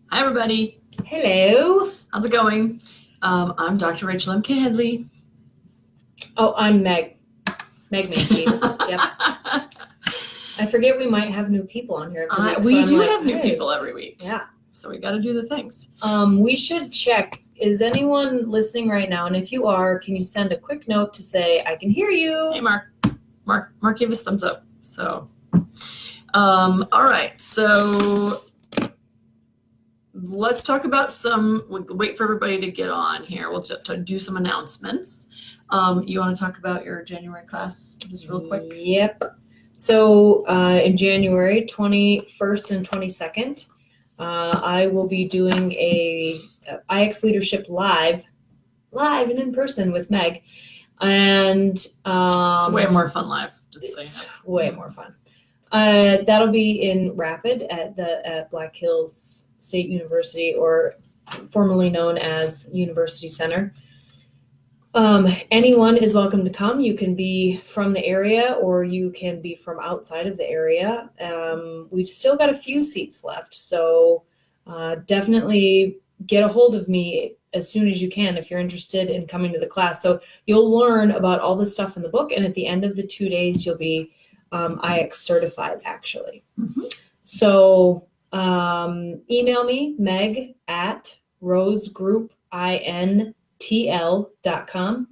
Hi, everybody. Hello. How's it going? I'm Dr. Rachel M. K. Headley. Oh, I'm Meg. Meg Mankey. Yep. I forget we might have new people on here every week. We do have new people every week. Yeah. So we got to do the things. We should check. Is anyone listening right now? And if you are, can you send a quick note to say, I can hear you? Hey, Mark. Mark gave us thumbs up. So, all right. So let's talk about we'll wait for everybody to get on here. We'll just do some announcements. You want to talk about your January class just real quick? Yep. So in January 21st and 22nd, I will be doing a IX Leadership live and in person with Meg. And it's way more fun live. It's way more fun. That'll be in Rapid at Black Hills State University, or formerly known as University Center. Anyone is welcome to come. You can be from the area or you can be from outside of the area. We've still got a few seats left, so definitely get a hold of me as soon as you can if you're interested in coming to the class. So you'll learn about all the stuff in the book, and at the end of the 2 days, you'll be IX certified, actually. Mm-hmm. So email me, Meg at rosegroupintl.com,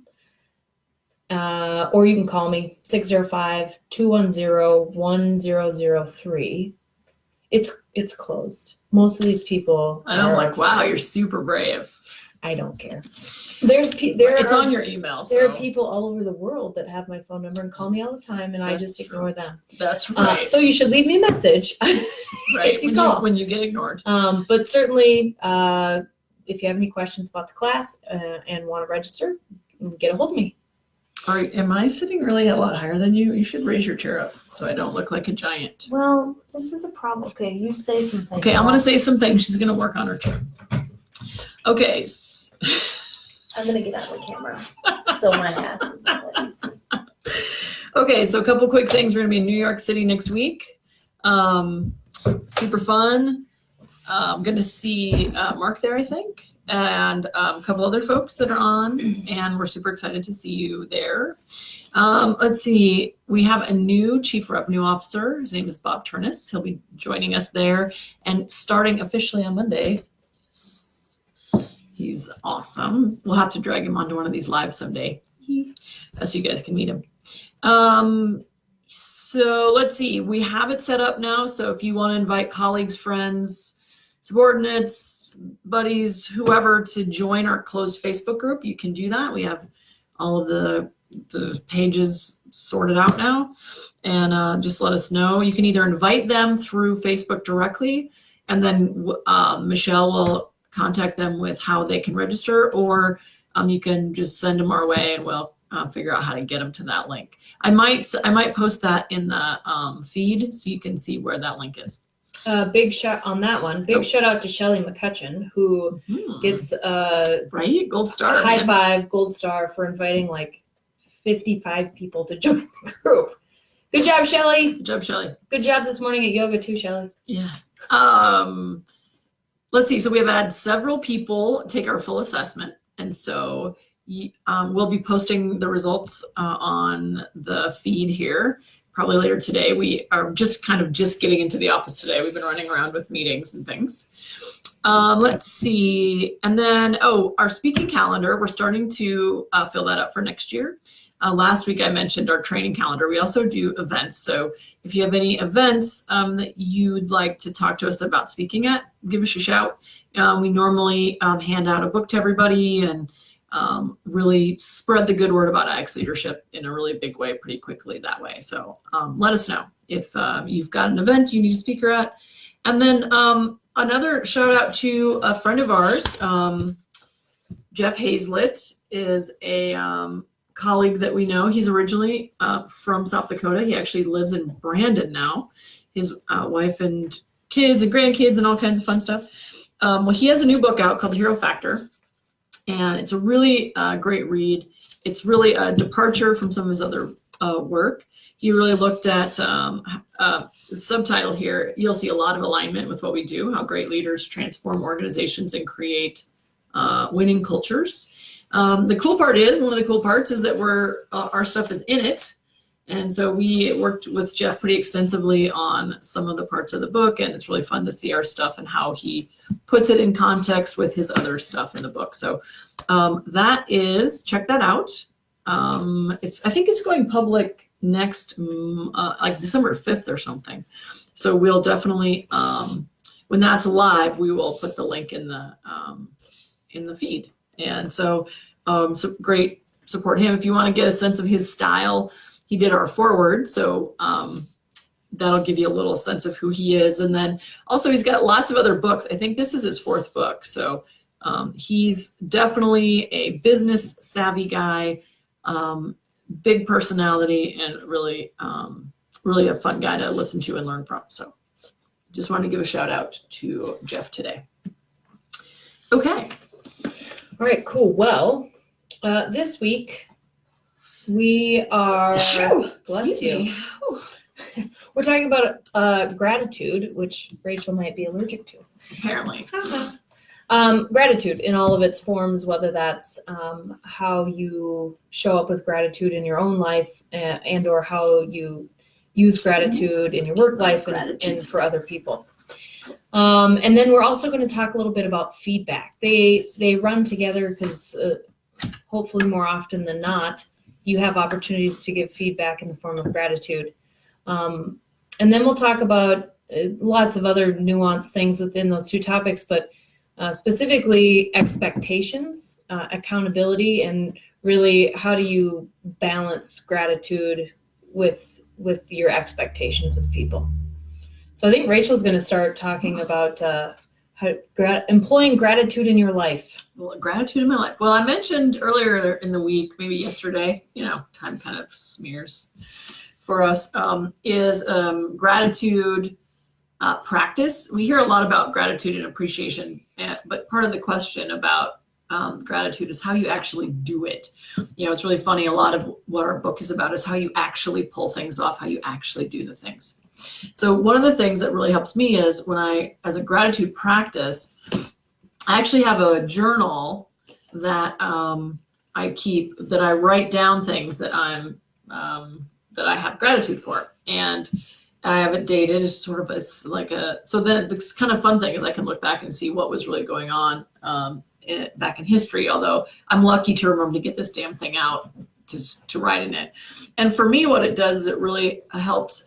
or you can call me 605-210-1003. It's closed. Most of these people I know, like, wow, you're super brave. I don't care. It's on your email. There are people all over the world that have my phone number and call me all the time, and I just ignore them. That's right. So you should leave me a message. Right, when you get ignored. But certainly, if you have any questions about the class and want to register, get a hold of me. All right, am I sitting really a lot higher than you? You should raise your chair up so I don't look like a giant. Well, this is a problem. Okay, you say some things. Okay, I'm going to say some things. She's going to work on her chair. Okay. I'm going to get out of the camera so my ass is not what you see. Okay, so a couple quick things. We're going to be in New York City next week. Super fun. I'm going to see Mark there, I think, and a couple other folks that are on, and we're super excited to see you there. Let's see. We have a new chief revenue officer. His name is Bob Turnus. He'll be joining us there and starting officially on Monday. He's awesome. We'll have to drag him onto one of these lives someday so you guys can meet him. So let's see. We have it set up now. So if you want to invite colleagues, friends, subordinates, buddies, whoever to join our closed Facebook group, you can do that. We have all of the pages sorted out now. And just let us know. You can either invite them through Facebook directly, and then Michelle will contact them with how they can register, or you can just send them our way and we'll figure out how to get them to that link. I might post that in the feed so you can see where that link is. Big shout on that one. Big shout out to Shelly McCutcheon, who gets right, gold star, high five, gold star for inviting like 55 people to join the group. Good job, Shelly. Good job, Shelly. Good job this morning at yoga too, Shelly. Yeah. Let's see. So we have had several people take our full assessment, and so we'll be posting the results on the feed here probably later today. We are just getting into the office today. We've been running around with meetings and things. Let's see. And then, our speaking calendar, we're starting to fill that up for next year. Last week I mentioned our training calendar. We also do events. So if you have any events that you'd like to talk to us about speaking at, give us a shout. We normally hand out a book to everybody and really spread the good word about IX leadership in a really big way pretty quickly that way. So let us know if you've got an event you need a speaker at. And then another shout out to a friend of ours, Jeff Hazlett is a colleague that we know. He's originally from South Dakota. He actually lives in Brandon now. His wife and kids and grandkids and all kinds of fun stuff. Well, he has a new book out called The Hero Factor, and it's a really great read. It's really a departure from some of his other work. he really looked at the subtitle here. You'll see a lot of alignment with what we do, how great leaders transform organizations and create winning cultures. The cool part is, one of the cool parts is that our stuff is in it. And so we worked with Jeff pretty extensively on some of the parts of the book, and it's really fun to see our stuff and how he puts it in context with his other stuff in the book. So check that out. I think it's going public next, like December 5th or something. So we'll definitely, when that's live, we will put the link in the feed. And so great, support him. If you want to get a sense of his style, he did our foreword, so that'll give you a little sense of who he is. And then also he's got lots of other books. I think this is his 4th book. So he's definitely a business savvy guy, big personality, and really a fun guy to listen to and learn from. So just wanted to give a shout out to Jeff today. Okay. All right, cool. Well, this week we are, bless you. We're talking about gratitude, which Rachel might be allergic to. Apparently. Gratitude in all of its forms, whether that's how you show up with gratitude in your own life and or how you use gratitude in your work life and for other people. And then we're also going to talk a little bit about feedback. They run together because hopefully more often than not, you have opportunities to give feedback in the form of gratitude. And then we'll talk about lots of other nuanced things within those two topics, but specifically expectations, accountability, and really how do you balance gratitude with your expectations of people. So I think Rachel's going to start talking about employing gratitude in your life. Well, gratitude in my life. Well, I mentioned earlier in the week, maybe yesterday, time kind of smears for us, is gratitude practice. We hear a lot about gratitude and appreciation, but part of the question about gratitude is how you actually do it. It's really funny. A lot of what our book is about is how you actually pull things off, how you actually do the things. So one of the things that really helps me is as a gratitude practice, I actually have a journal that I keep, that I write down things that that I have gratitude for, and I have it dated. So then the kind of fun thing is I can look back and see what was really going on back in history. Although I'm lucky to remember to get this damn thing out to write in it. And for me, what it does is it really helps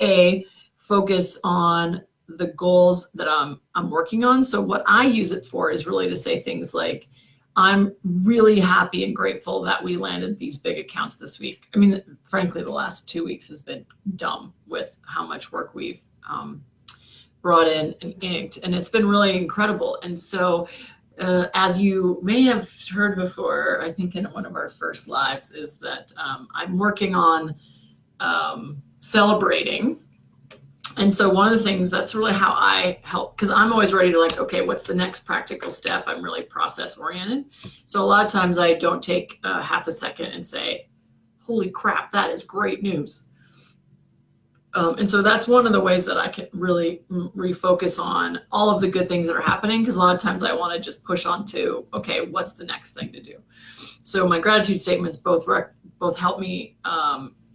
focus on the goals that I'm working on. So what I use it for is really to say things like, I'm really happy and grateful that we landed these big accounts this week. I mean, frankly, the last 2 weeks has been dumb with how much work we've brought in and inked, and it's been really incredible. And so as you may have heard before, I think in one of our first lives, is that I'm working on celebrating. And so one of the things, that's really how I help, because I'm always ready to okay, what's the next practical step? I'm really process oriented. So a lot of times I don't take half a second and say, holy crap, that is great news. And so that's one of the ways that I can really refocus on all of the good things that are happening, because a lot of times I want to just push on to, okay, what's the next thing to do? So my gratitude statements both help me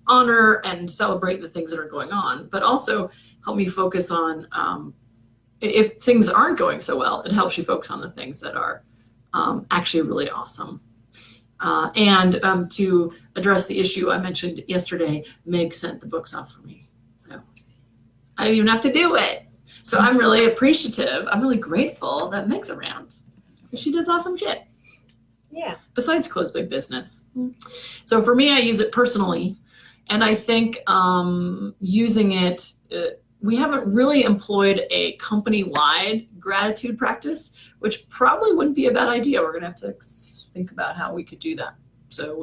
honor and celebrate the things that are going on, but also help me focus on, if things aren't going so well, it helps you focus on the things that are actually really awesome. And to address the issue I mentioned yesterday, Meg sent the books off for me. So I didn't even have to do it. So I'm really appreciative. I'm really grateful that Meg's around, because she does awesome shit. Yeah. Besides close big business. So for me, I use it personally. And I think using it, we haven't really employed a company-wide gratitude practice, which probably wouldn't be a bad idea. We're going to have to think about how we could do that. So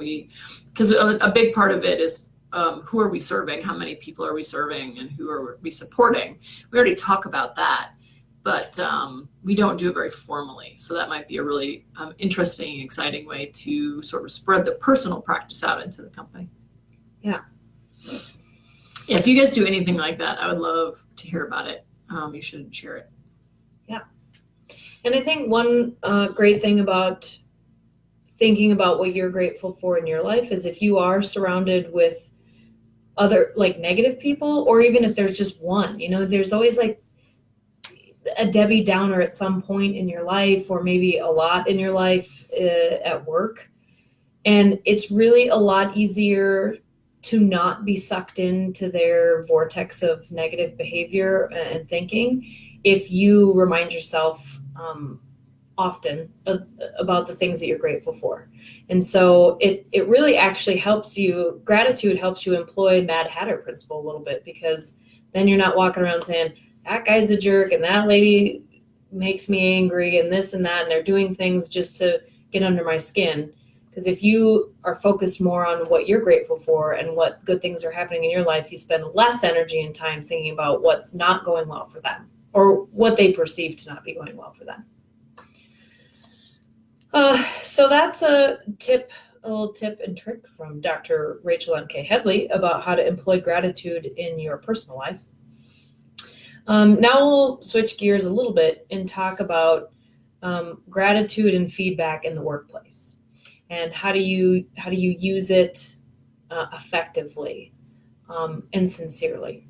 because a big part of it is who are we serving? How many people are we serving? And who are we supporting? We already talk about that, but we don't do it very formally. So that might be a really interesting, exciting way to sort of spread the personal practice out into the company. Yeah. If you guys do anything like that, I would love to hear about it. You should share it. Yeah. And I think one great thing about thinking about what you're grateful for in your life is if you are surrounded with other like negative people, or even if there's just one, there's always like a Debbie Downer at some point in your life, or maybe a lot in your life at work. And it's really a lot easier to not be sucked into their vortex of negative behavior and thinking if you remind yourself often about the things that you're grateful for. And so it really actually helps you, gratitude helps you employ Mad Hatter principle a little bit, because then you're not walking around saying, that guy's a jerk and that lady makes me angry and this and that, and they're doing things just to get under my skin. Because if you are focused more on what you're grateful for and what good things are happening in your life, you spend less energy and time thinking about what's not going well for them or what they perceive to not be going well for them. So that's a little tip and trick from Dr. Rachel M.K. Headley about how to employ gratitude in your personal life. Now we'll switch gears a little bit and talk about gratitude and feedback in the workplace. And how do you use it effectively and sincerely?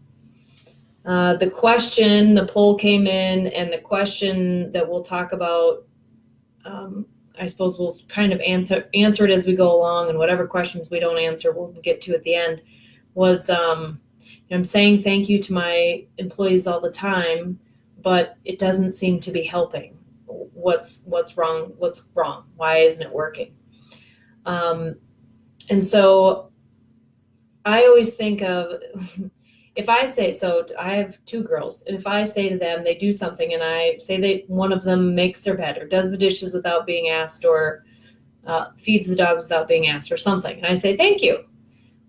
The poll came in, and the question that we'll talk about, I suppose we'll kind of answer it as we go along, and whatever questions we don't answer, we'll get to at the end, was I'm saying thank you to my employees all the time, but it doesn't seem to be helping. What's wrong? What's wrong? Why isn't it working? And so I always think of, if I say, so I have two girls, and if I say to them, they do something, and I say one of them makes their bed or does the dishes without being asked, or feeds the dogs without being asked or something, and I say, thank you.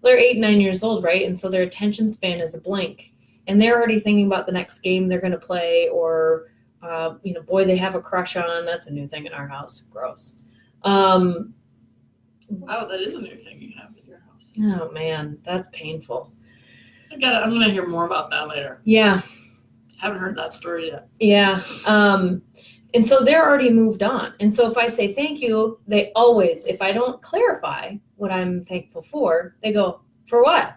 They're 8, 9 years old, right? And so their attention span is a blink, and they're already thinking about the next game they're going to play, or, boy, they have a crush on. That's a new thing in our house. Gross. Wow, that is a new thing you have at your house. Oh man, that's painful. I'm going to hear more about that later. Yeah. Haven't heard that story yet. Yeah. And so they're already moved on. And so if I say thank you, they always, if I don't clarify what I'm thankful for, they go, for what?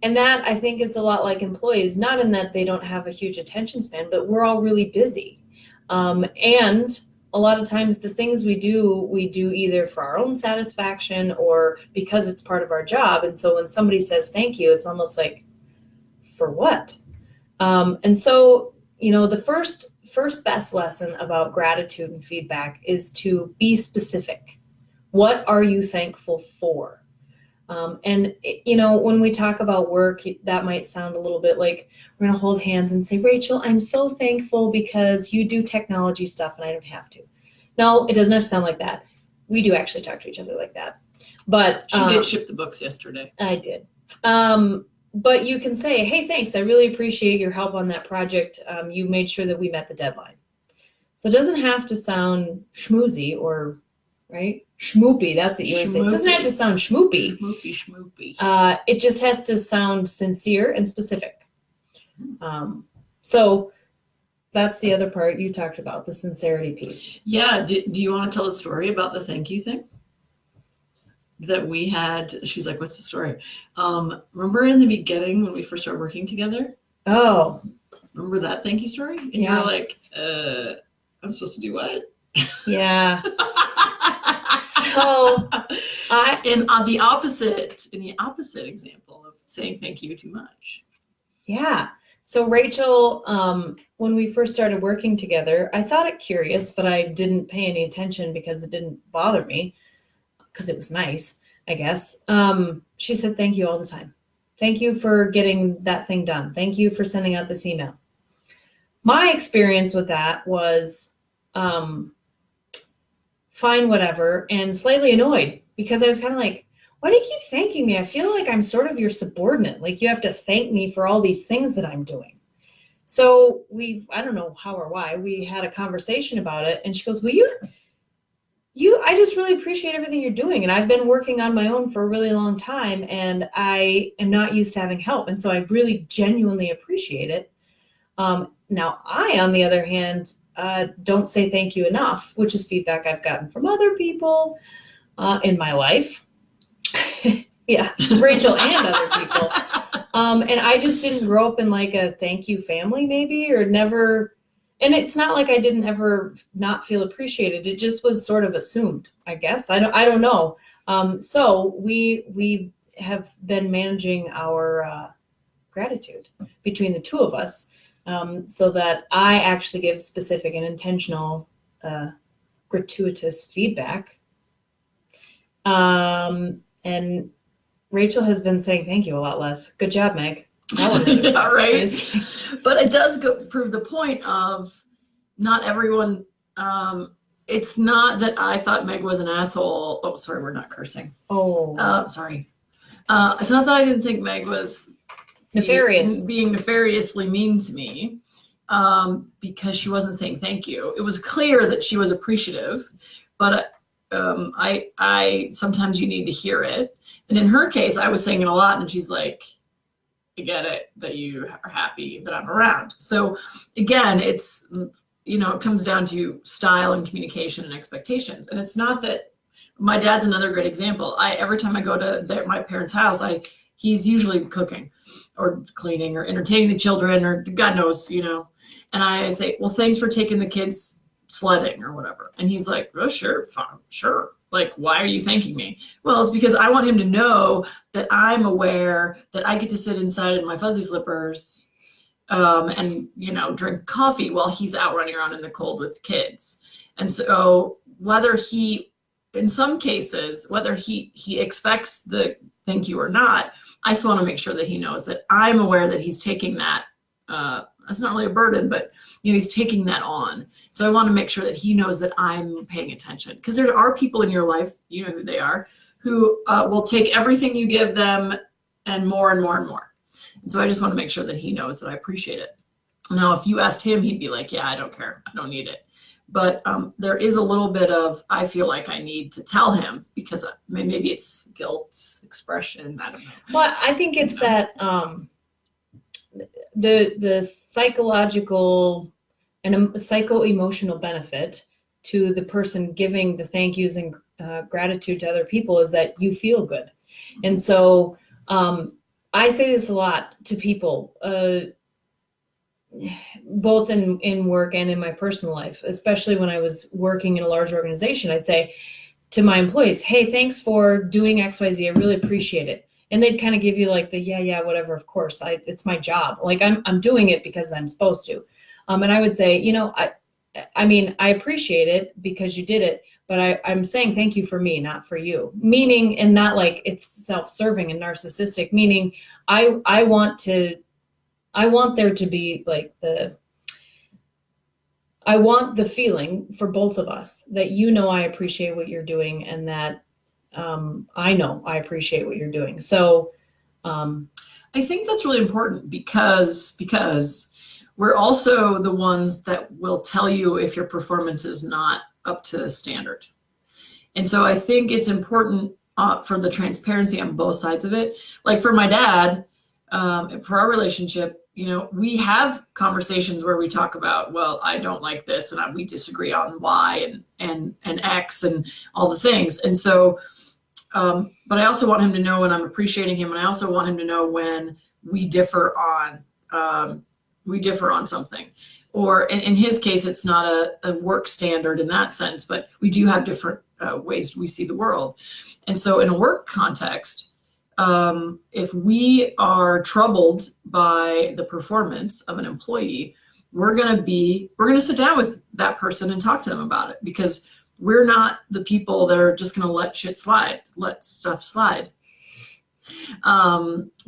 And that, I think, is a lot like employees, not in that they don't have a huge attention span, but we're all really busy. And a lot of times the things we do either for our own satisfaction or because it's part of our job. And so when somebody says thank you, it's almost like, for what? And so, the first best lesson about gratitude and feedback is to be specific. What are you thankful for? And when we talk about work, that might sound a little bit like we're going to hold hands and say, Rachel, I'm so thankful because you do technology stuff and I don't have to. No, it doesn't have to sound like that. We do actually talk to each other like that. But she did ship the books yesterday. I did. But you can say, hey, thanks. I really appreciate your help on that project. You made sure that we met the deadline. So it doesn't have to sound schmoozy or, right? Schmoopy, that's what you would say. It doesn't have to sound schmoopy. Schmoopy. It just has to sound sincere and specific. So that's the other part you talked about, the sincerity piece. Yeah. Do you want to tell a story about the thank you thing that we had? She's like, what's the story? Remember in the beginning when we first started working together? Oh. Remember that thank you story? And yeah. You were like, I'm supposed to do what? Yeah. So in the opposite example of saying thank you too much. Yeah. So Rachel, when we first started working together, I thought it curious, but I didn't pay any attention because it didn't bother me because it was nice, I guess. She said, thank you all the time. Thank you for getting that thing done. Thank you for sending out this email. My experience with that was fine, whatever, and slightly annoyed because I was kind of like, why do you keep thanking me? I feel like I'm sort of your subordinate. Like you have to thank me for all these things that I'm doing. So I don't know how or why, we had a conversation about it. And she goes, well, I just really appreciate everything you're doing. And I've been working on my own for a really long time, and I am not used to having help. And so I really genuinely appreciate it. Now, I, on the other hand, don't say thank you enough, which is feedback I've gotten from other people in my life. Yeah, Rachel and other people. And I just didn't grow up in like a thank you family, maybe, or never. And it's not like I didn't ever not feel appreciated. It just was sort of assumed, I guess. I don't know. So we have been managing our gratitude between the two of us, so that I actually give specific and intentional gratuitous feedback. And Rachel has been saying thank you a lot less. Good job, Meg. That one really yeah, right. But it does prove the point of not everyone. It's not that I thought Meg was an asshole. Oh, sorry, we're not cursing. Oh, sorry. It's not that I didn't think Meg was nefarious. being nefariously mean to me, because she wasn't saying thank you. It was clear that she was appreciative, but I sometimes you need to hear it. And in her case, I was saying it a lot, and she's like, I get it that you are happy that I'm around. So again, it's, it comes down to style and communication and expectations. And it's not that my dad's another great example. Every time I go to my parents' house, he's usually cooking or cleaning or entertaining the children or God knows, and I say, well, thanks for taking the kids sledding or whatever. And he's like, oh, sure, fine, sure. Like, why are you thanking me? Well, it's because I want him to know that I'm aware that I get to sit inside in my fuzzy slippers, and, drink coffee while he's out running around in the cold with kids. And so in some cases, whether he expects the thank you or not, I just want to make sure that he knows that I'm aware that he's taking that, that's not really a burden, but he's taking that on. So I want to make sure that he knows that I'm paying attention, because there are people in your life, you know who they are, who will take everything you give them and more and more and more. And so I just want to make sure that he knows that I appreciate it. Now, if you asked him, he'd be like, yeah, I don't care. I don't need it. But there is a little bit of, I feel like I need to tell him, because maybe it's guilt expression. I don't know. Well, I think it's that the psychological and psycho-emotional benefit to the person giving the thank yous and gratitude to other people is that you feel good. And so I say this a lot to people, both in work and in my personal life, especially when I was working in a large organization. I'd say to my employees, hey, thanks for doing XYZ. I really appreciate it. And they'd kind of give you like the, yeah, whatever, of course, it's my job. Like I'm doing it because I'm supposed to. And I would say, I mean, I appreciate it because you did it, but I'm saying thank you for me, not for you. Meaning, and not like it's self-serving and narcissistic, meaning I want there to be like I want the feeling for both of us that I appreciate what you're doing, and that I know I appreciate what you're doing. So I think that's really important, because we're also the ones that will tell you if your performance is not up to standard. And so I think it's important for the transparency on both sides of it. Like for my dad, for our relationship, we have conversations where we talk about, well, I don't like this, and we disagree on Y and X and all the things. And so, but I also want him to know when I'm appreciating him, and I also want him to know when we differ on something. Or in his case, it's not a work standard in that sense, but we do have different ways we see the world. And so in a work context, if we are troubled by the performance of an employee, we're going to sit down with that person and talk to them about it, because we're not the people that are just going to let stuff slide.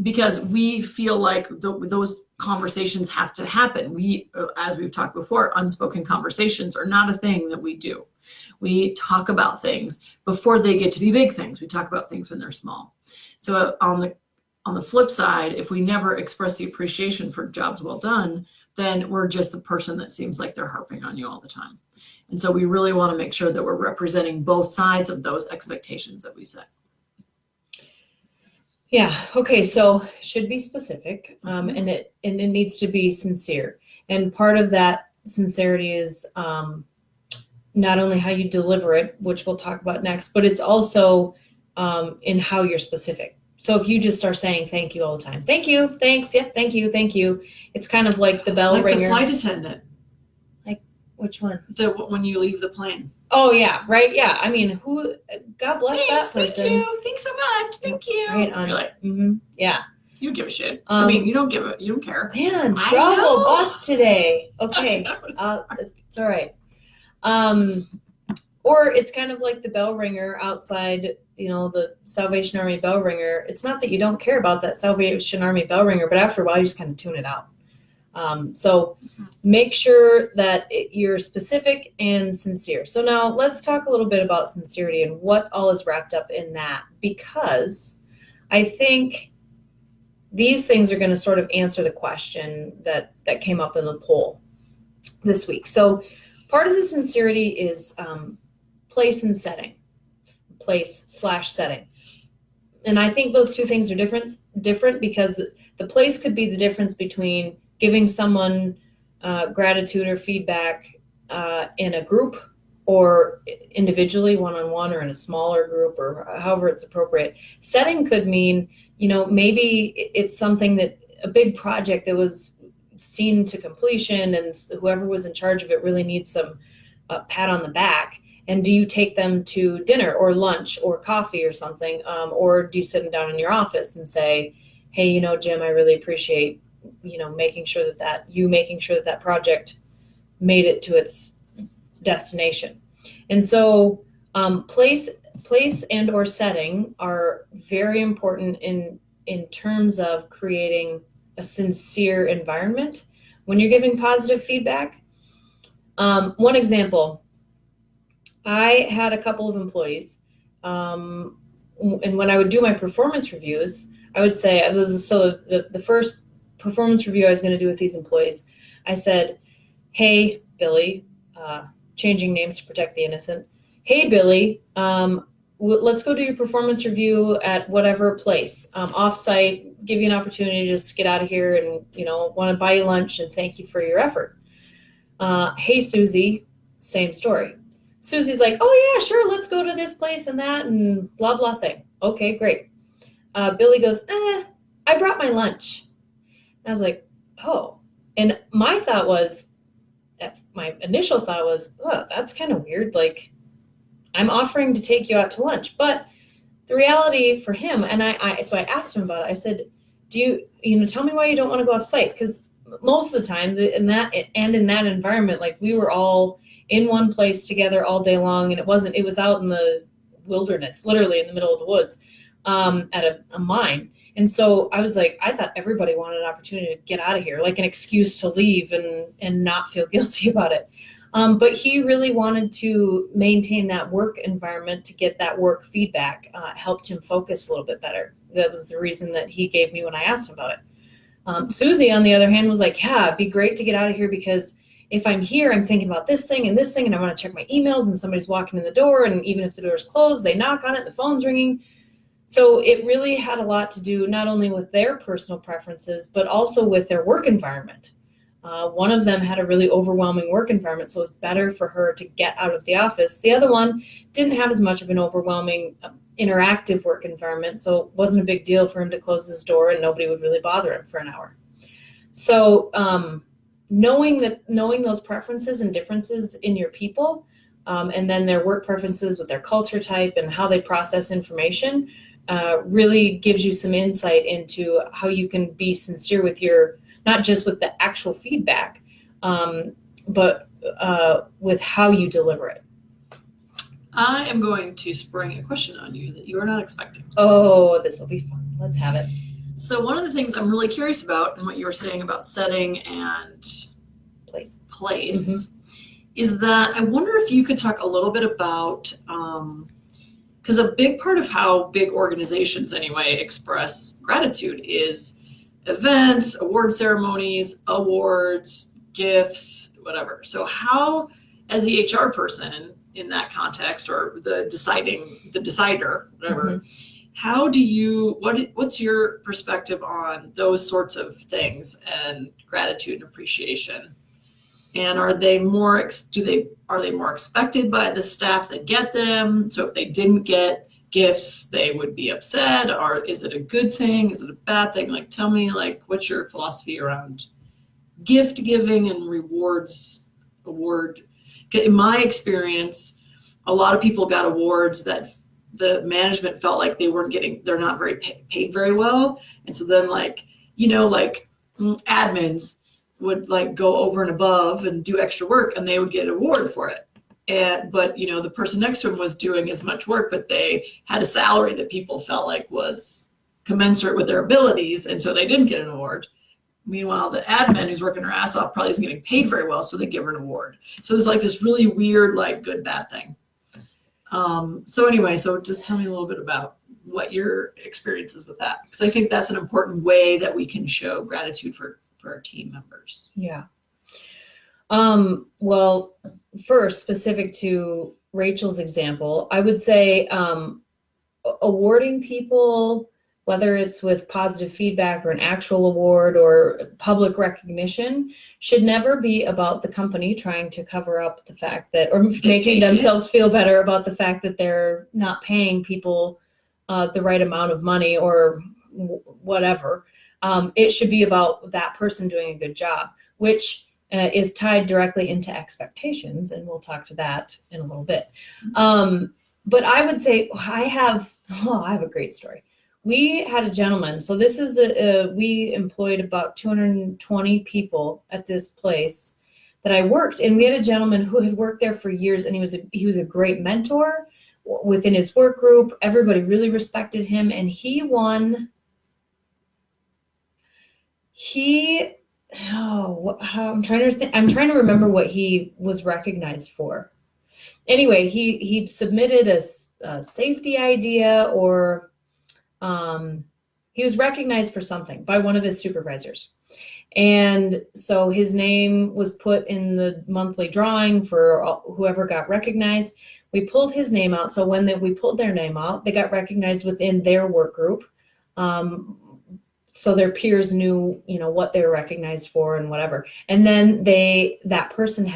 Because we feel like those conversations have to happen. As we've talked before, unspoken conversations are not a thing that we do. We talk about things before they get to be big things. We talk about things when they're small. So on the flip side, if we never express the appreciation for jobs well done, then we're just the person that seems like they're harping on you all the time. And so we really want to make sure that we're representing both sides of those expectations that we set. Yeah. Okay. So should be specific, and it needs to be sincere. And part of that sincerity is not only how you deliver it, which we'll talk about next, but it's also in how you're specific. So if you just start saying thank you all the time, thank you, thanks, yep, thank you, it's kind of like the bell Like ringer. the flight attendant. Like which one? When you leave the plane. Oh yeah, right. Yeah. I mean, God bless that person. Thank you. Thanks so much. Thank you. Right on. You're like, yeah. You don't give a shit. I mean, you don't care. Man, struggle bus today. Okay. It's all right. Or it's kind of like the bell ringer outside, the Salvation Army bell ringer. It's not that you don't care about that Salvation Army bell ringer, but after a while you just kind of tune it out. So make sure that you're specific and sincere. So now let's talk a little bit about sincerity and what all is wrapped up in that, because I think these things are going to sort of answer the question that came up in the poll this week. So part of the sincerity is place and setting, place/setting. And I think those two things are different because the place could be the difference between giving someone gratitude or feedback in a group or individually, one-on-one, or in a smaller group, or however it's appropriate. Setting could mean, maybe it's something that a big project that was seen to completion and whoever was in charge of it really needs some pat on the back. And do you take them to dinner or lunch or coffee or something? Or do you sit them down in your office and say, hey, Jim, I really appreciate, making sure that project made it to its destination. And so place and or setting are very important in terms of creating a sincere environment when you're giving positive feedback. One example, I had a couple of employees, and when I would do my performance reviews, I would say, so the first performance review I was going to do with these employees, I said, hey, Billy, changing names to protect the innocent. Hey, Billy, let's go do your performance review at whatever place, offsite, give you an opportunity to just get out of here and, want to buy you lunch and thank you for your effort. Hey, Susie, same story. Susie's like, oh yeah, sure, let's go to this place and that and blah, blah thing. Okay, great. Billy goes, I brought my lunch. And I was like, oh. And my initial thought was, oh, that's kind of weird. Like, I'm offering to take you out to lunch. But the reality for him, and so I asked him about it. I said, do you, tell me why you don't want to go off site? Because most of the time in that environment, like we were all in one place together all day long. And it was out in the wilderness, literally in the middle of the woods, at a mine. And so I was like, I thought everybody wanted an opportunity to get out of here, like an excuse to leave and not feel guilty about it. But he really wanted to maintain that work environment to get that work feedback, helped him focus a little bit better. That was the reason that he gave me when I asked him about it. Susie, on the other hand, was like, yeah, it'd be great to get out of here because if I'm here, I'm thinking about this thing, and I want to check my emails, and somebody's walking in the door, and even if the door's closed, they knock on it, the phone's ringing. So it really had a lot to do not only with their personal preferences, but also with their work environment. One of them had a really overwhelming work environment, so it was better for her to get out of the office. The other one didn't have as much of an overwhelming interactive work environment, so it wasn't a big deal for him to close his door and nobody would really bother him for an hour. So knowing those preferences and differences in your people, and then their work preferences with their culture type and how they process information, really gives you some insight into how you can be sincere with not just with the actual feedback, but with how you deliver it. I am going to spring a question on you that you are not expecting. Oh, this will be fun. Let's have it. So one of the things I'm really curious about and what you were saying about setting and place is that I wonder if you could talk a little bit about, because a big part of how big organizations anyway express gratitude is events, award ceremonies, awards, gifts, whatever. So how, as the HR person in that context, or the decider, whatever, how do you, what's your perspective on those sorts of things and gratitude and appreciation? And are they more expected by the staff that get them? So if they didn't get gifts, they would be upset, or is it a good thing? Is it a bad thing? Like, tell me, like, what's your philosophy around gift giving and award? In my experience, a lot of people got awards that the management felt like they're not very paid very well. And so then, like, admins would like go over and above and do extra work, and they would get an award for it. But the person next to him was doing as much work, but they had a salary that people felt like was commensurate with their abilities, and so they didn't get an award. Meanwhile, the admin who's working her ass off probably isn't getting paid very well, so they give her an award. So it's like this really weird, like, good bad thing. So anyway, so just tell me a little bit about what your experience is with that, because I think that's an important way that we can show gratitude for our team members. Yeah. Well, first, specific to Rachel's example, I would say awarding people, whether it's with positive feedback or an actual award or public recognition, should never be about the company trying to cover up the fact that, or making themselves feel better about the fact that they're not paying people the right amount of money or whatever. It should be about that person doing a good job, which is tied directly into expectations, and we'll talk to that in a little bit. But I would say I have a great story. We had a gentleman. So this is we employed about 220 people at this place that I worked, and we had a gentleman who had worked there for years, and he was a great mentor within his work group. Everybody really respected him, and he won. I'm trying to remember what he was recognized for. Anyway, he submitted a safety idea, or he was recognized for something by one of his supervisors. And so his name was put in the monthly drawing for whoever got recognized. We pulled his name out. So when we pulled their name out, they got recognized within their work group. So their peers knew, what they were recognized for and whatever. And then that person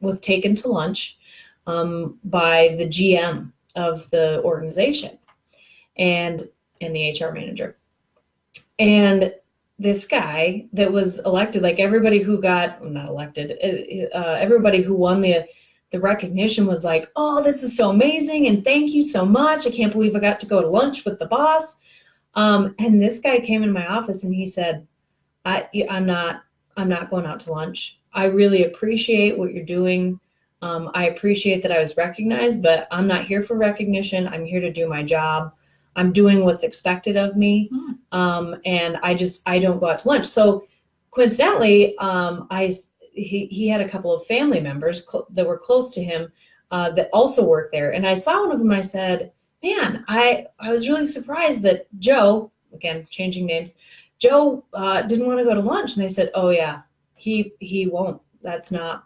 was taken to lunch by the GM of the organization and the HR manager. And this guy that was elected, like everybody who not elected, everybody who won the recognition was like, "Oh, this is so amazing, and thank you so much. I can't believe I got to go to lunch with the boss." And this guy came in my office and he said, I'm not going out to lunch. I really appreciate what you're doing. I appreciate that I was recognized, but I'm not here for recognition. I'm here to do my job. I'm doing what's expected of me. And I don't go out to lunch. So coincidentally, he had a couple of family members that were close to him that also worked there. And I saw one of them and I said, "Man, I was really surprised that Joe," again, changing names, "Joe didn't want to go to lunch." And they said, "Oh yeah, he won't. It's not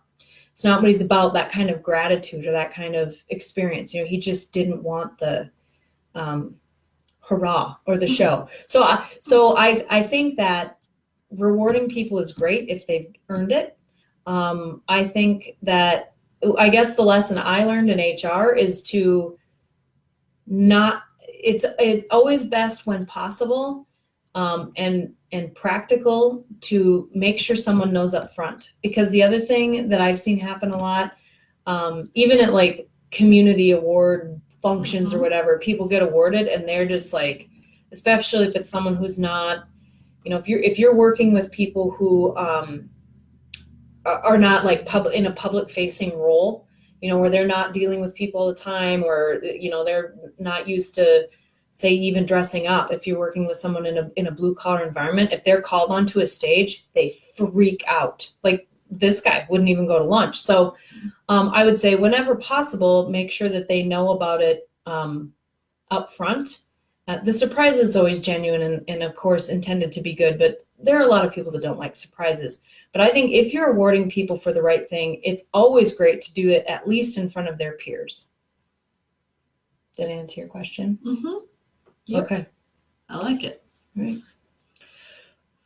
what he's about, that kind of gratitude or that kind of experience. He just didn't want the hurrah or the show." So I think that rewarding people is great if they've earned it. I think that, I guess the lesson I learned in HR is to it's always best when possible and practical to make sure someone knows up front. Because the other thing that I've seen happen a lot, even at like community award functions or whatever, people get awarded and they're just like, especially if it's someone who's not, if you're working with people who are not like in a public facing role, where they're not dealing with people all the time, or, they're not used to, say, even dressing up. If you're working with someone in a blue collar environment, if they're called onto a stage, they freak out. Like this guy wouldn't even go to lunch. So I would say whenever possible, make sure that they know about it up front. The surprise is always genuine and of course intended to be good, but there are a lot of people that don't like surprises. But I think if you're awarding people for the right thing, it's always great to do it at least in front of their peers. Did I answer your question? Mm-hmm. Yep. Okay. I like it. All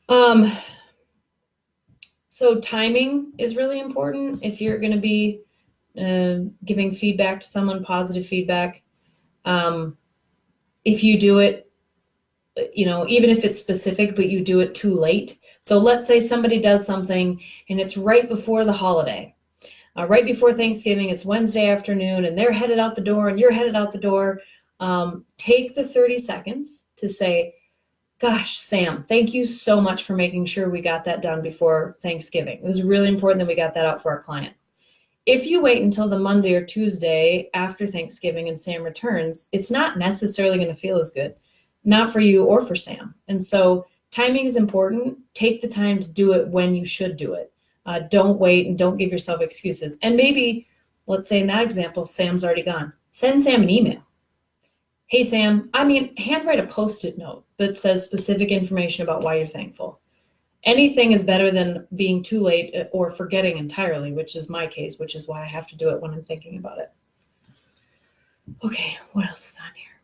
right. So timing is really important if you're going to be giving feedback to someone, positive feedback. If you do it, even if it's specific, but you do it too late. So let's say somebody does something and it's right before the holiday, right before Thanksgiving, it's Wednesday afternoon and they're headed out the door and you're headed out the door. Take the 30 seconds to say, gosh, Sam, thank you so much for making sure we got that done before Thanksgiving. It was really important that we got that out for our client. If you wait until the Monday or Tuesday after Thanksgiving and Sam returns, it's not necessarily going to feel as good, not for you or for Sam. And so timing is important. Take the time to do it when you should do it. Don't wait and don't give yourself excuses. And maybe, let's say in that example, Sam's already gone. Send Sam an email. Hey, Sam, handwrite a Post-it note that says specific information about why you're thankful. Anything is better than being too late or forgetting entirely, which is my case, which is why I have to do it when I'm thinking about it. Okay, what else is on here?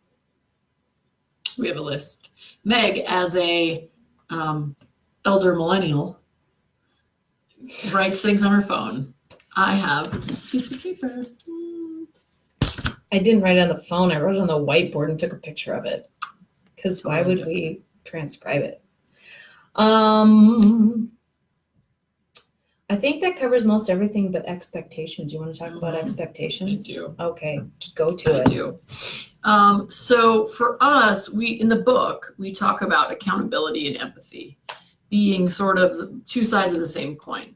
We have a list. Meg, as a elder millennial, writes things on her phone. I have a piece of paper. I didn't write it on the phone. I wrote it on the whiteboard and took a picture of it. Because why would we transcribe it? I think that covers most everything but expectations. You want to talk about expectations? I do. Okay, go to it. I do. So for us, in the book, we talk about accountability and empathy being sort of the two sides of the same coin.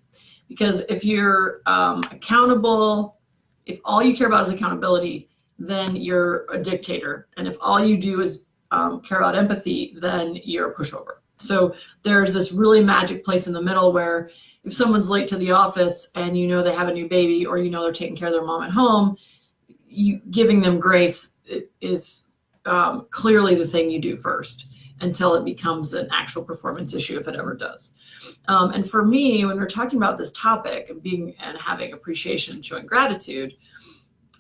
Because if you're accountable, if all you care about is accountability, then you're a dictator. And if all you do is care about empathy, then you're a pushover. So there's this really magic place in the middle where if someone's late to the office and they have a new baby or they're taking care of their mom at home, giving them grace is clearly the thing you do first until it becomes an actual performance issue, if it ever does. And for me, when we're talking about this topic of being and having appreciation and showing gratitude,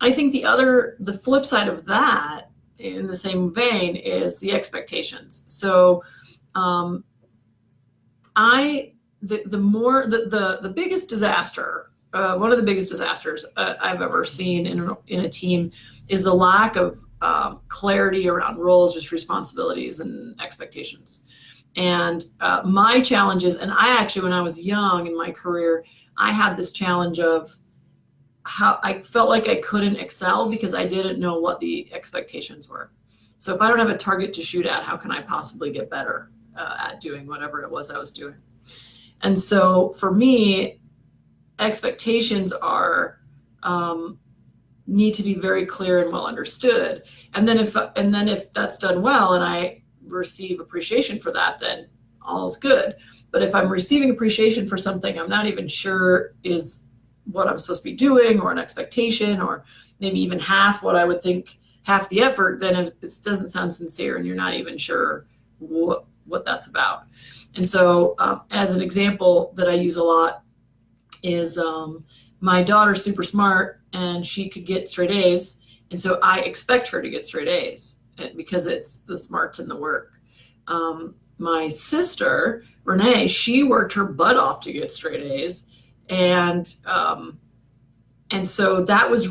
I think the flip side of that in the same vein is the expectations. So the biggest disaster, one of the biggest disasters I've ever seen in a team is the lack of clarity around roles, responsibilities, and expectations. And my challenge is, and I actually, when I was young in my career, I had this challenge of how I felt like I couldn't excel because I didn't know what the expectations were. So if I don't have a target to shoot at, how can I possibly get better at doing whatever it was I was doing? And so for me, expectations are need to be very clear and well understood. And then if that's done well and I receive appreciation for that, then all's good. But if I'm receiving appreciation for something I'm not even sure is what I'm supposed to be doing, or an expectation, or maybe even half what I would think, half the effort, then it doesn't sound sincere and you're not even sure what that's about. And so as an example that I use a lot is my daughter's super smart and she could get straight A's. And so I expect her to get straight A's because it's the smarts and the work. My sister, Renee, she worked her butt off to get straight A's. And so that was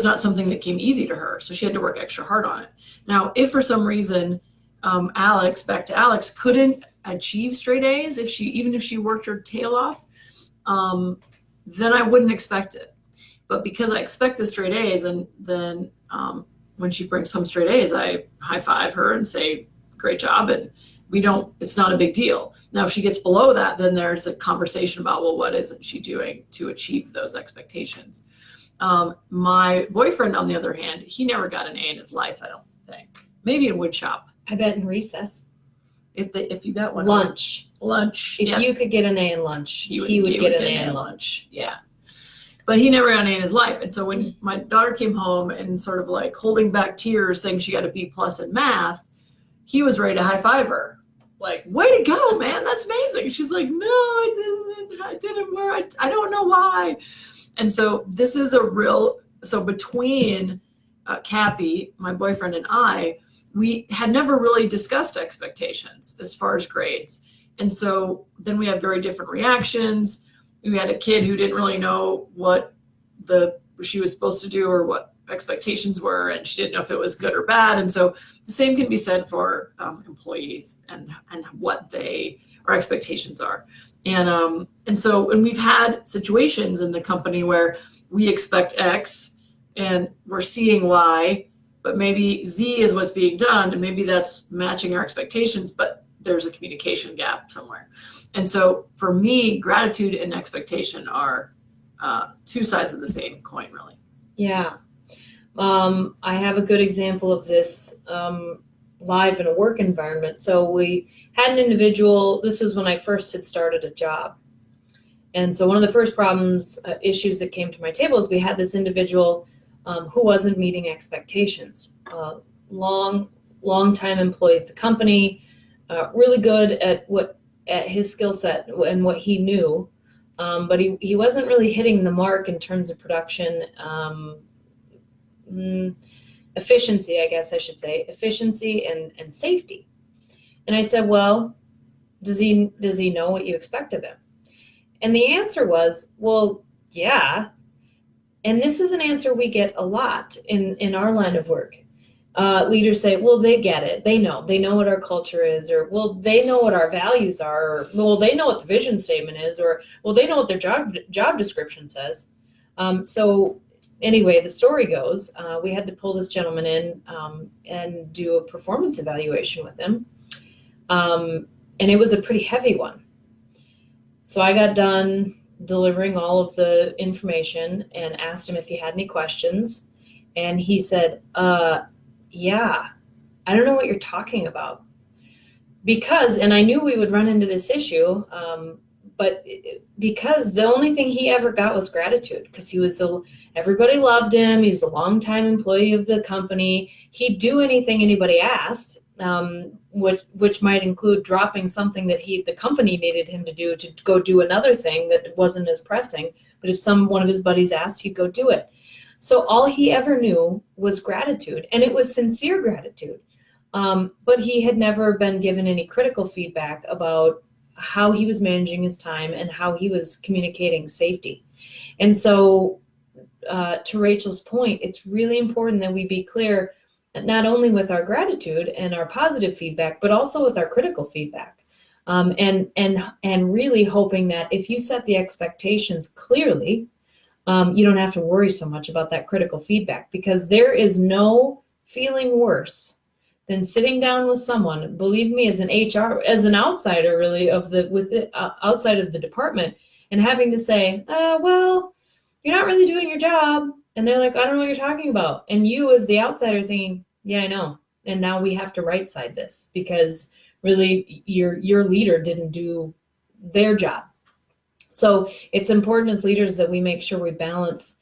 not something that came easy to her. So she had to work extra hard on it. Now, if for some reason Alex couldn't achieve straight A's, even if she worked her tail off, then I wouldn't expect it. But because I expect the straight A's, and then when she brings home straight A's, I high five her and say, great job. And it's not a big deal. Now, if she gets below that, then there's a conversation about, well, what isn't she doing to achieve those expectations? My boyfriend, on the other hand, he never got an A in his life, I don't think. Maybe in wood shop. I bet in recess. If you got one. Lunch. If you could get an A in lunch, he would get an A in lunch. Yeah. but he never got an A in his life. And so when my daughter came home and sort of like holding back tears saying she got a B+ in math, he was ready to high five her. Like, way to go, man, that's amazing. She's like, no, I didn't work. I don't know why. And so this is a real, so between Cappy, my boyfriend, and I, we had never really discussed expectations as far as grades. And so then we had very different reactions. We had a kid who didn't really know what she was supposed to do or what expectations were, and she didn't know if it was good or bad. And so the same can be said for employees and what our expectations are. And so, and we've had situations in the company where we expect X and we're seeing Y, but maybe Z is what's being done, and maybe that's matching our expectations, but there's a communication gap somewhere. And so for me, gratitude and expectation are two sides of the same coin, really. Yeah. I have a good example of this live in a work environment. So we had an individual, this was when I first had started a job. And so one of the first issues that came to my table is we had this individual who wasn't meeting expectations. Long time employee of the company, really good at his skill set and what he knew, but he wasn't really hitting the mark in terms of production efficiency, I guess I should say, efficiency and safety. And I said, well, does he know what you expect of him? And the answer was, well, yeah. And this is an answer we get a lot in our line of work. Leaders say, well, they get it. They know what our culture is, or, well, they know what our values are, or, well, they know what the vision statement is, or, well, they know what their job description says. So anyway, the story goes, we had to pull this gentleman in and do a performance evaluation with him. And it was a pretty heavy one. So I got done delivering all of the information and asked him if he had any questions. And he said, yeah, I don't know what you're talking about. And I knew we would run into this issue, but because the only thing he ever got was gratitude, because everybody loved him. He was a longtime employee of the company. He'd do anything anybody asked, which might include dropping something that the company needed him to do to go do another thing that wasn't as pressing. But if one of his buddies asked, he'd go do it. So all he ever knew was gratitude, and it was sincere gratitude. But he had never been given any critical feedback about how he was managing his time and how he was communicating safety. And so to Rachel's point, it's really important that we be clear not only with our gratitude and our positive feedback, but also with our critical feedback. And really hoping that if you set the expectations clearly, you don't have to worry so much about that critical feedback, because there is no feeling worse than sitting down with someone, believe me, as an outsider really outside of the department, and having to say, well, you're not really doing your job. And they're like, I don't know what you're talking about. And you as the outsider thinking, yeah, I know. And now we have to right side this because really your leader didn't do their job. So it's important as leaders that we make sure we balance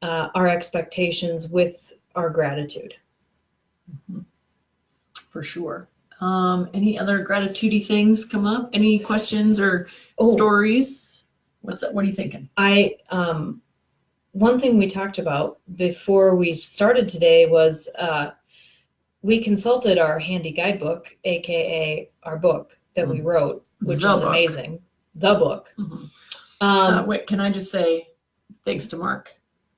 our expectations with our gratitude. Mm-hmm. For sure. Any other gratitude-y things come up? Any questions or stories? What are you thinking? One thing we talked about before we started today was we consulted our handy guidebook, aka our book that we wrote, which is amazing. The book. Mm-hmm. Wait, can I just say thanks to Mark,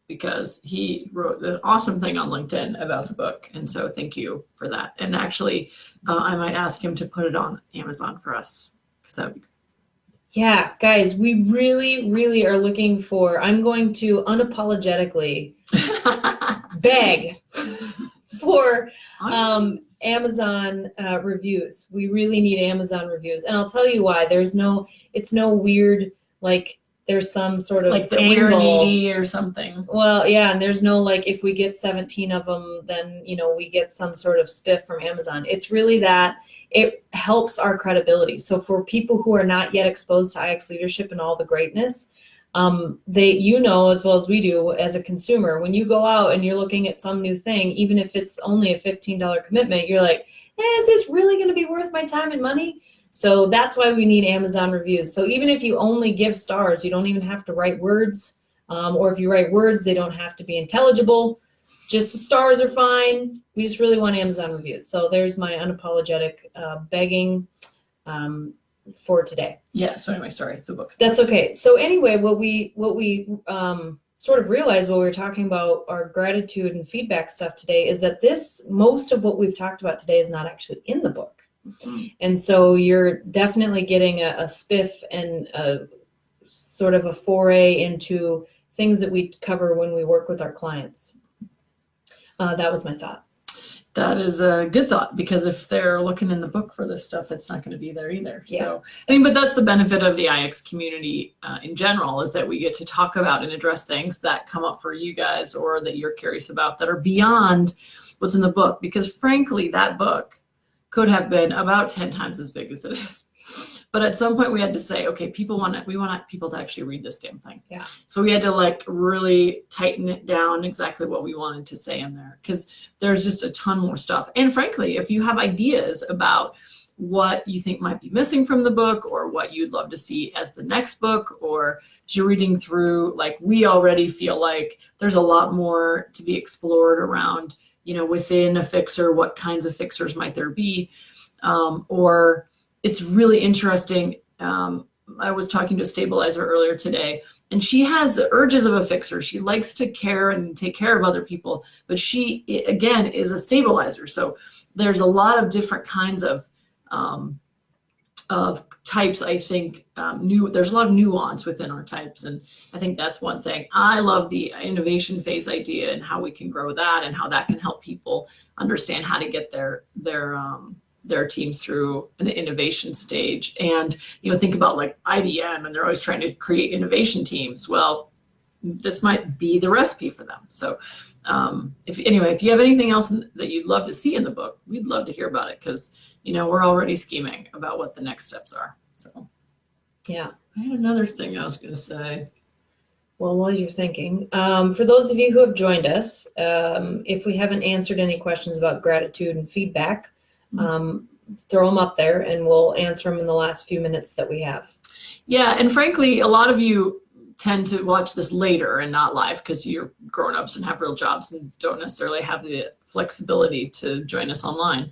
because he wrote an awesome thing on LinkedIn about the book. And so thank you for that. And actually, I might ask him to put it on Amazon for us, because that would be great. Yeah, guys, we really, really are looking for, I'm going to unapologetically beg for Amazon reviews. We really need Amazon reviews. And I'll tell you why. It's no weird, like there's some sort of like the angle. We're Needy or something. Well, yeah, and there's no like, if we get 17 of them, then, we get some sort of spiff from Amazon. It's really that it helps our credibility. So for people who are not yet exposed to IX leadership and all the greatness, You know as well as we do as a consumer, when you go out and you're looking at some new thing, even if it's only a $15 commitment, you're like, is this really going to be worth my time and money? So that's why we need Amazon reviews. So even if you only give stars, you don't even have to write words. Or if you write words, they don't have to be intelligible. Just the stars are fine. We just really want Amazon reviews. So there's my unapologetic begging for today. Yeah. So anyway, sorry, the book. That's okay. So anyway, what we sort of realized while we were talking about our gratitude and feedback stuff today is that most of what we've talked about today is not actually in the book. And so you're definitely getting a spiff and a sort of a foray into things that we cover when we work with our clients. That was my thought. That is a good thought, because if they're looking in the book for this stuff, it's not going to be there either. Yeah. So, I mean, but that's the benefit of the IX community in general, is that we get to talk about and address things that come up for you guys or that you're curious about that are beyond what's in the book. Because frankly, that book could have been about 10 times as big as it is. But at some point we had to say, okay, we want people to actually read this damn thing. Yeah. So we had to like really tighten it down exactly what we wanted to say in there, because there's just a ton more stuff. And frankly, if you have ideas about what you think might be missing from the book, or what you'd love to see as the next book, or as you're reading through, like, we already feel like there's a lot more to be explored around, within a fixer, what kinds of fixers might there be, or it's really interesting. I was talking to a stabilizer earlier today, and she has the urges of a fixer. She likes to care and take care of other people, but she, again, is a stabilizer. So there's a lot of different kinds of types. I think there's a lot of nuance within our types, and I think that's one thing. I love the innovation phase idea and how we can grow that, and how that can help people understand how to get their teams through an innovation stage. And think about like IBM, and they're always trying to create innovation teams. Well, this might be the recipe for them. So if you have anything else that you'd love to see in the book, we'd love to hear about it, because we're already scheming about what the next steps are. So yeah, I had another thing I was going to say. Well, while you're thinking, for those of you who have joined us, if we haven't answered any questions about gratitude and feedback, throw them up there and we'll answer them in the last few minutes that we have. Yeah, and frankly, a lot of you tend to watch this later and not live, because you're grown-ups and have real jobs and don't necessarily have the flexibility to join us online.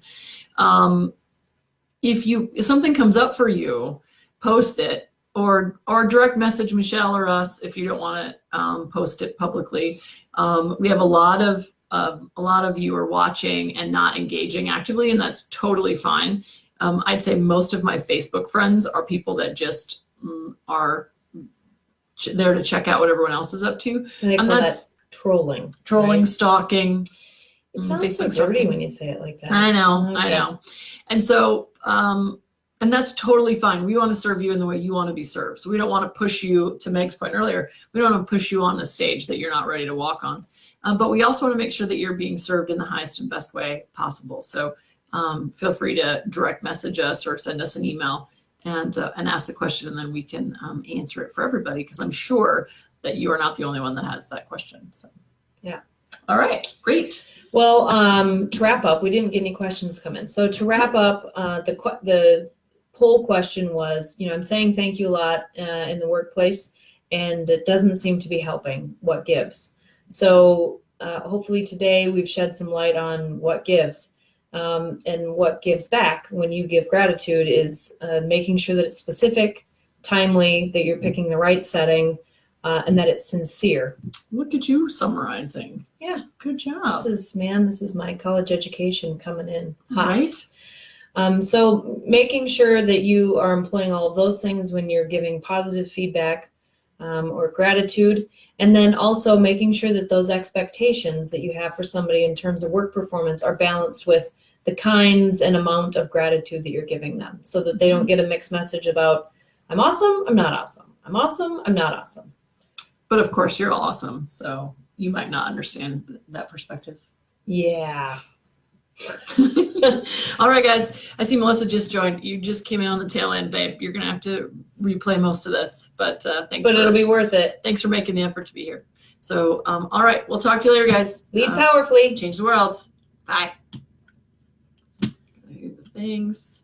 If something comes up for you, post it, or direct message Michelle or us if you don't want to post it publicly. We have a lot of you are watching and not engaging actively, and that's totally fine. I'd say most of my Facebook friends are people that just are there to check out what everyone else is up to. And they call that trolling. Right? Stalking. It sounds so dirty when you say it like that. I know. And so, and that's totally fine. We want to serve you in the way you want to be served. So we don't want to push you, to Meg's point earlier, we don't want to push you on the stage that you're not ready to walk on. But we also want to make sure that you're being served in the highest and best way possible. So feel free to direct message us or send us an email and ask the question, and then we can answer it for everybody, because I'm sure that you are not the only one that has that question. So yeah. All right, great. Well, to wrap up, we didn't get any questions come in. So to wrap up, the poll question was, I'm saying thank you a lot in the workplace, and it doesn't seem to be helping. What gives? So hopefully today we've shed some light on what gives. And what gives back when you give gratitude is making sure that it's specific, timely, that you're picking the right setting, and that it's sincere. Look at you summarizing. Yeah. Good job. This is my college education coming in hot. Right. So making sure that you are employing all of those things when you're giving positive feedback or gratitude, and then also making sure that those expectations that you have for somebody in terms of work performance are balanced with the kinds and amount of gratitude that you're giving them, so that they don't get a mixed message about, I'm awesome, I'm not awesome. I'm awesome, I'm not awesome. But of course, you're awesome, so you might not understand that perspective. Yeah. All right, guys. I see Melissa just joined. You just came in on the tail end, babe. You're gonna have to replay most of this, but it'll be worth it. Thanks for making the effort to be here. So, all right, we'll talk to you later, guys. Lead powerfully. Change the world. Bye. The things.